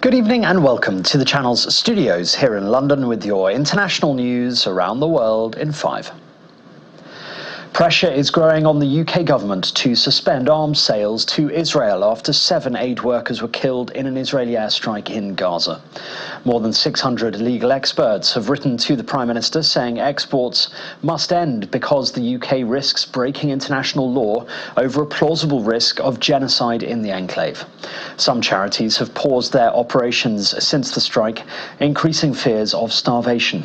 Good evening and welcome to the channel's studios here in London with your international news around the world in 5. Pressure is growing on the UK government to suspend arms sales to Israel after 7 aid workers were killed in an Israeli airstrike in Gaza. More than 600 legal experts have written to the Prime Minister saying exports must end because the UK risks breaking international law over a plausible risk of genocide in the enclave. Some charities have paused their operations since the strike, increasing fears of starvation.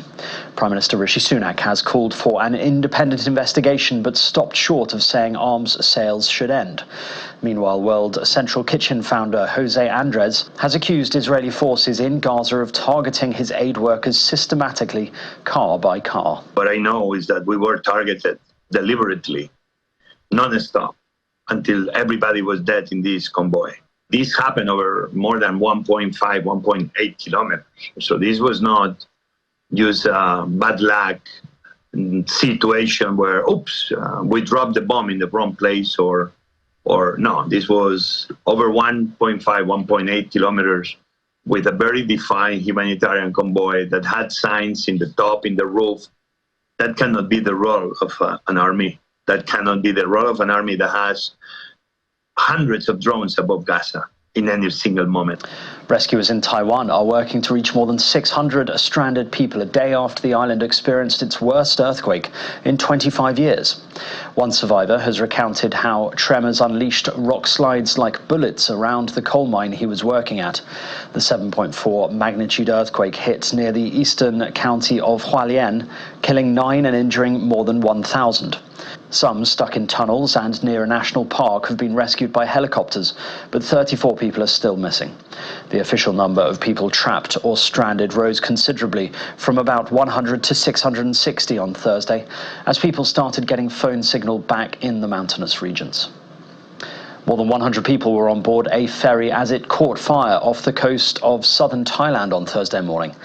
Prime Minister Rishi Sunak has called for an independent investigation but stopped short of saying arms sales should end. Meanwhile, World Central Kitchen founder Jose Andres has accused Israeli forces in Gaza of targeting his aid workers systematically, car by car. What I know is that we were targeted deliberately, non-stop, until everybody was dead in this convoy. This happened over more than 1.5, 1.8 kilometers. So this was not just bad luck situation where, oops, we dropped the bomb in the wrong place, or no, this was over 1.5, 1.8 kilometers with a very defined humanitarian convoy that had signs in the top, in the roof. That cannot be the role of an army. That cannot be the role of an army that has hundreds of drones above Gaza in any single moment. Rescuers in Taiwan are working to reach more than 600 stranded people a day after the island experienced its worst earthquake in 25 years. One survivor has recounted how tremors unleashed rock slides like bullets around the coal mine he was working at. The 7.4 magnitude earthquake hit near the eastern county of Hualien, killing 9 and injuring more than 1,000. Some stuck in tunnels and near a national park have been rescued by helicopters, but 34 people are still missing. The official number of people trapped or stranded rose considerably from about 100 to 660 on Thursday, as people started getting phone signal back in the mountainous regions. More than 100 people were on board a ferry as it caught fire off the coast of southern Thailand on Thursday morning.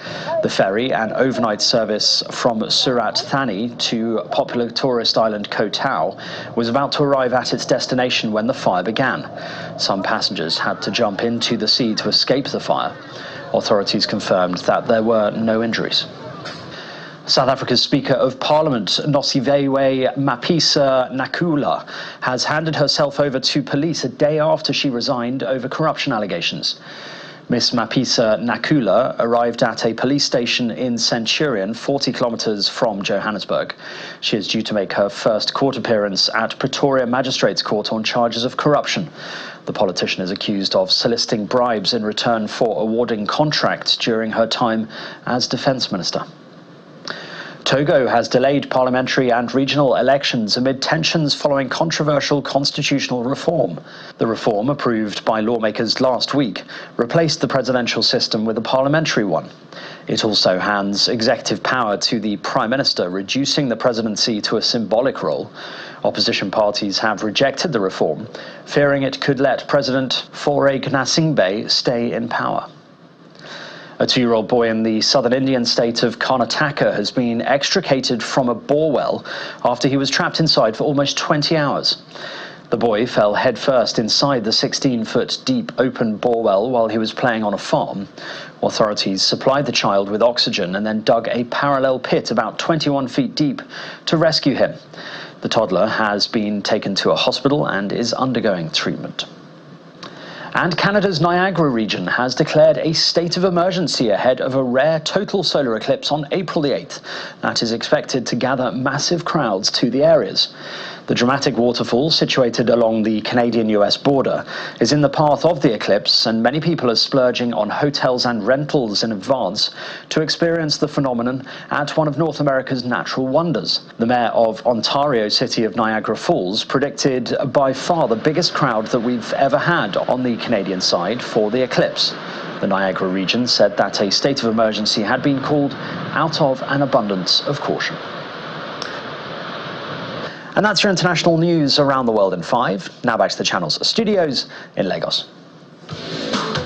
The ferry, an overnight service from Surat Thani to popular tourist island Koh Tao, was about to arrive at its destination when the fire began. Some passengers had to jump into the sea to escape the fire. Authorities confirmed that there were no injuries. South Africa's Speaker of Parliament, Nosiviwe Mapisa-Nqula, has handed herself over to police a day after she resigned over corruption allegations. Miss Mapisa-Nqula arrived at a police station in Centurion, 40 kilometres from Johannesburg. She is due to make her first court appearance at Pretoria Magistrates Court on charges of corruption. The politician is accused of soliciting bribes in return for awarding contracts during her time as Defence Minister. Togo has delayed parliamentary and regional elections amid tensions following controversial constitutional reform. The reform, approved by lawmakers last week, replaced the presidential system with a parliamentary one. It also hands executive power to the Prime Minister, reducing the presidency to a symbolic role. Opposition parties have rejected the reform, fearing it could let President Faure Gnassingbé stay in power. A 2-year-old boy in the southern Indian state of Karnataka has been extricated from a bore well after he was trapped inside for almost 20 hours. The boy fell headfirst inside the 16-foot deep open bore well while he was playing on a farm. Authorities supplied the child with oxygen and then dug a parallel pit about 21 feet deep to rescue him. The toddler has been taken to a hospital and is undergoing treatment. And Canada's Niagara region has declared a state of emergency ahead of a rare total solar eclipse on April the 8th that is expected to gather massive crowds to the areas. The dramatic waterfall, situated along the Canadian-US border, is in the path of the eclipse, and many people are splurging on hotels and rentals in advance to experience the phenomenon at one of North America's natural wonders. The mayor of Ontario City of Niagara Falls predicted by far the biggest crowd that we've ever had on the Canadian side for the eclipse. The Niagara region said that a state of emergency had been called out of an abundance of caution. And that's your international news around the world in 5. Now back to the channel's studios in Lagos.